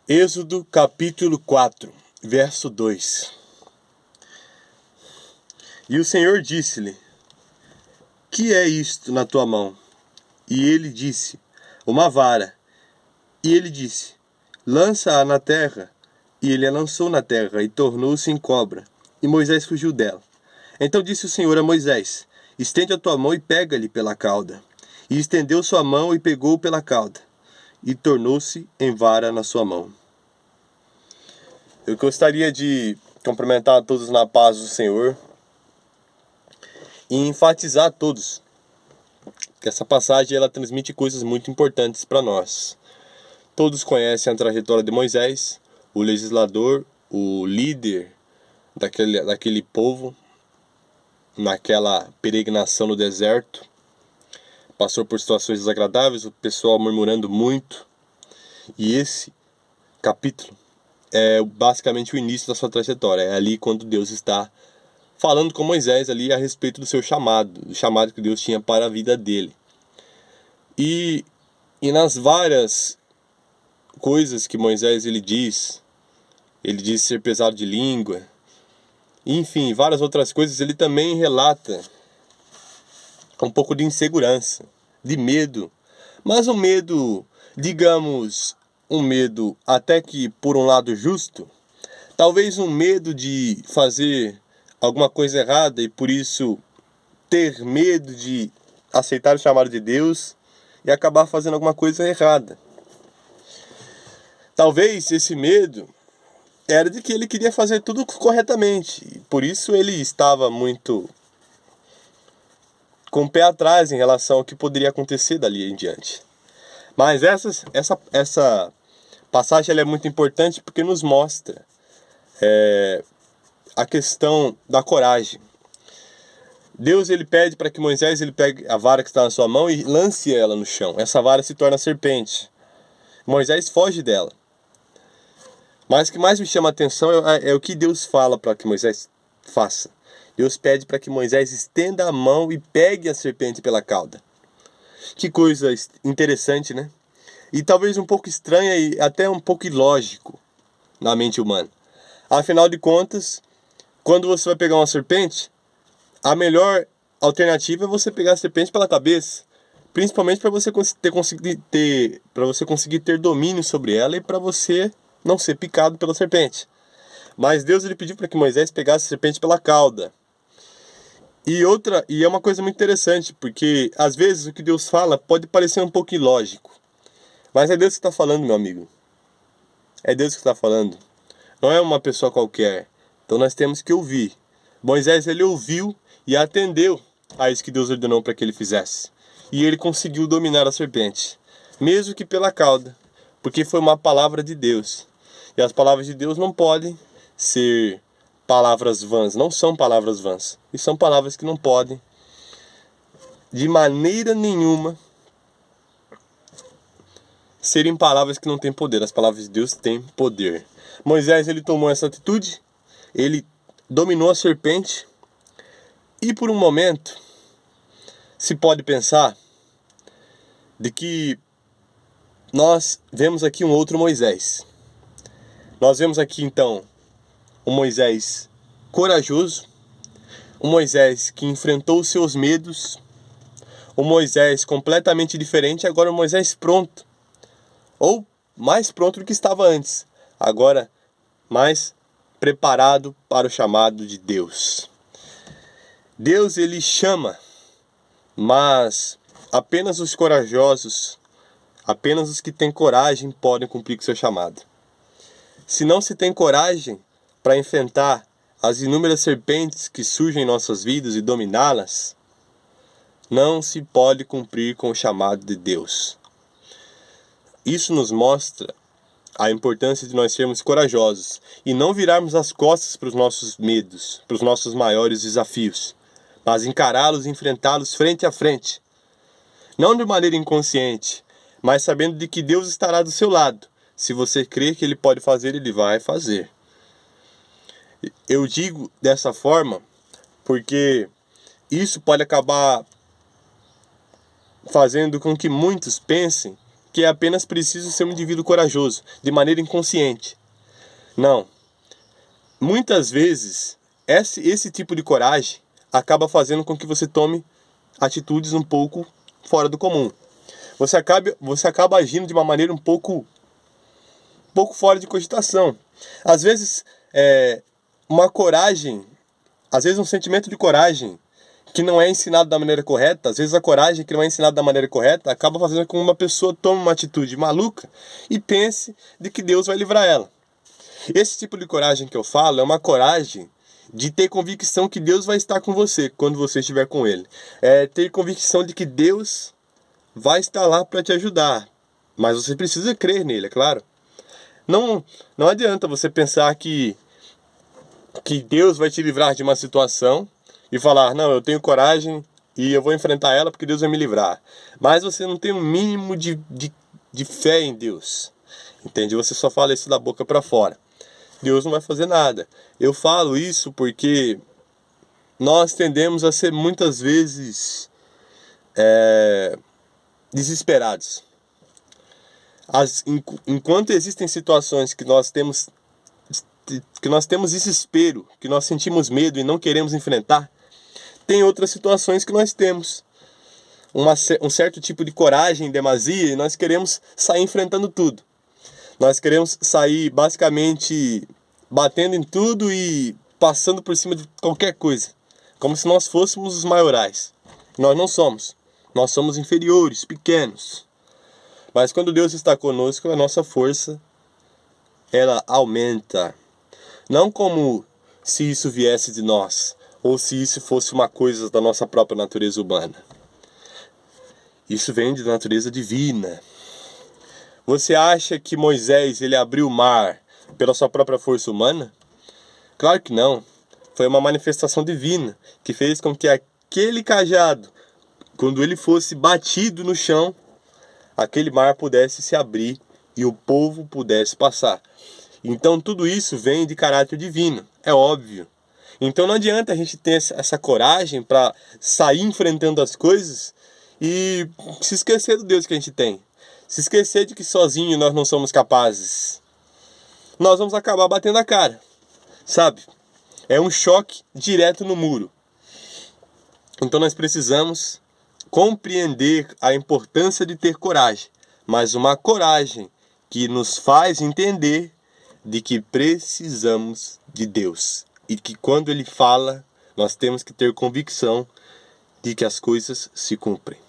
Êxodo capítulo 4, verso 2. E o Senhor disse-lhe: Que é isto na tua mão? E ele disse: Uma vara. E ele disse: Lança-a na terra. E ele a lançou na terra, e tornou-se em cobra. E Moisés fugiu dela. Então disse o Senhor a Moisés: Estende a tua mão e pega-lhe pela cauda. E estendeu sua mão e pegou-o pela cauda. E tornou-se em vara na sua mão. Eu gostaria de cumprimentar a todos na paz do Senhor e enfatizar a todos que essa passagem ela transmite coisas muito importantes para nós. Todos conhecem a trajetória de Moisés, o legislador, o líder daquele povo, naquela peregrinação no deserto. Passou por situações desagradáveis, o pessoal murmurando muito. E esse capítulo é basicamente o início da sua trajetória. É ali quando Deus está falando com Moisés ali a respeito do seu chamado, do chamado que Deus tinha para a vida dele. E nas várias coisas que Moisés ele diz ser pesado de língua, enfim, várias outras coisas, ele também relata um pouco de insegurança, de medo, mas um medo, digamos, um medo até que por um lado justo, talvez um medo de fazer alguma coisa errada e por isso ter medo de aceitar o chamado de Deus e acabar fazendo alguma coisa errada. Talvez esse medo era de que ele queria fazer tudo corretamente, e por isso ele estava muito com o pé atrás em relação ao que poderia acontecer dali em diante. Mas essa passagem ela é muito importante porque nos mostra a questão da coragem. Deus ele pede para que Moisés ele pegue a vara que está na sua mão e lance ela no chão. Essa vara se torna serpente. Moisés foge dela. Mas o que mais me chama a atenção é o que Deus fala para que Moisés faça. Deus pede para que Moisés estenda a mão e pegue a serpente pela cauda. Que coisa interessante, né? E talvez um pouco estranha e até um pouco ilógico na mente humana. Afinal de contas, quando você vai pegar uma serpente, a melhor alternativa é você pegar a serpente pela cabeça. Principalmente para você conseguir ter domínio sobre ela e para você não ser picado pela serpente. Mas Deus ele pediu para que Moisés pegasse a serpente pela cauda. E é uma coisa muito interessante, porque às vezes o que Deus fala pode parecer um pouco ilógico. Mas é Deus que está falando, meu amigo. É Deus que está falando. Não é uma pessoa qualquer. Então nós temos que ouvir. Moisés ele ouviu e atendeu a isso que Deus ordenou para que ele fizesse. E ele conseguiu dominar a serpente, mesmo que pela cauda, porque foi uma palavra de Deus. E as palavras de Deus não podem ser palavras vãs, não são palavras vãs. E são palavras que não podem, de maneira nenhuma, serem palavras que não têm poder. As palavras de Deus têm poder. Moisés ele tomou essa atitude, ele dominou a serpente, e por um momento se pode pensar de que nós vemos aqui um outro Moisés. Nós vemos aqui então um Moisés corajoso, um Moisés que enfrentou os seus medos, um Moisés completamente diferente, agora um Moisés pronto, ou mais pronto do que estava antes, agora mais preparado para o chamado de Deus. Deus ele chama, mas apenas os corajosos, apenas os que têm coragem podem cumprir com seu chamado. Se não se tem coragem para enfrentar as inúmeras serpentes que surgem em nossas vidas e dominá-las, não se pode cumprir com o chamado de Deus. Isso nos mostra a importância de nós sermos corajosos e não virarmos as costas para os nossos medos, para os nossos maiores desafios, mas encará-los e enfrentá-los frente a frente. Não de maneira inconsciente, mas sabendo de que Deus estará do seu lado. Se você crer que Ele pode fazer, Ele vai fazer. Eu digo dessa forma porque isso pode acabar fazendo com que muitos pensem que é apenas preciso ser um indivíduo corajoso, de maneira inconsciente. Não. Muitas vezes, esse tipo de coragem acaba fazendo com que você tome atitudes um pouco fora do comum. Você acaba agindo de uma maneira um pouco fora de cogitação. Às vezes, uma coragem, às vezes um sentimento de coragem que não é ensinado da maneira correta, às vezes a coragem que não é ensinada da maneira correta, acaba fazendo com que uma pessoa tome uma atitude maluca e pense de que Deus vai livrar ela. Esse tipo de coragem que eu falo é uma coragem de ter convicção que Deus vai estar com você quando você estiver com Ele. É ter convicção de que Deus vai estar lá para te ajudar. Mas você precisa crer nele, é claro. Não adianta você pensar que Deus vai te livrar de uma situação e falar, não, eu tenho coragem e eu vou enfrentar ela porque Deus vai me livrar. Mas você não tem um mínimo de fé em Deus. Entende? Você só fala isso da boca para fora. Deus não vai fazer nada. Eu falo isso porque nós tendemos a ser muitas vezes desesperados. Enquanto existem situações que nós temos desespero, que nós sentimos medo e não queremos enfrentar, tem outras situações que nós temos um certo tipo de coragem, demasia, e nós queremos sair enfrentando tudo. Nós queremos sair basicamente batendo em tudo e passando por cima de qualquer coisa, como se nós fôssemos os maiorais. Nós não somos. Nós somos inferiores, pequenos. Mas quando Deus está conosco, a nossa força, ela aumenta. Não como se isso viesse de nós, ou se isso fosse uma coisa da nossa própria natureza humana. Isso vem de natureza divina. Você acha que Moisés ele abriu o mar pela sua própria força humana? Claro que não. Foi uma manifestação divina que fez com que aquele cajado, quando ele fosse batido no chão, aquele mar pudesse se abrir e o povo pudesse passar. Então tudo isso vem de caráter divino, é óbvio. Então não adianta a gente ter essa coragem para sair enfrentando as coisas e se esquecer do Deus que a gente tem. Se esquecer de que sozinho nós não somos capazes. Nós vamos acabar batendo a cara, sabe? É um choque direto no muro. Então nós precisamos compreender a importância de ter coragem, mas uma coragem que nos faz entender de que precisamos de Deus e que quando Ele fala, nós temos que ter convicção de que as coisas se cumprem.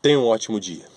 Tenha um ótimo dia.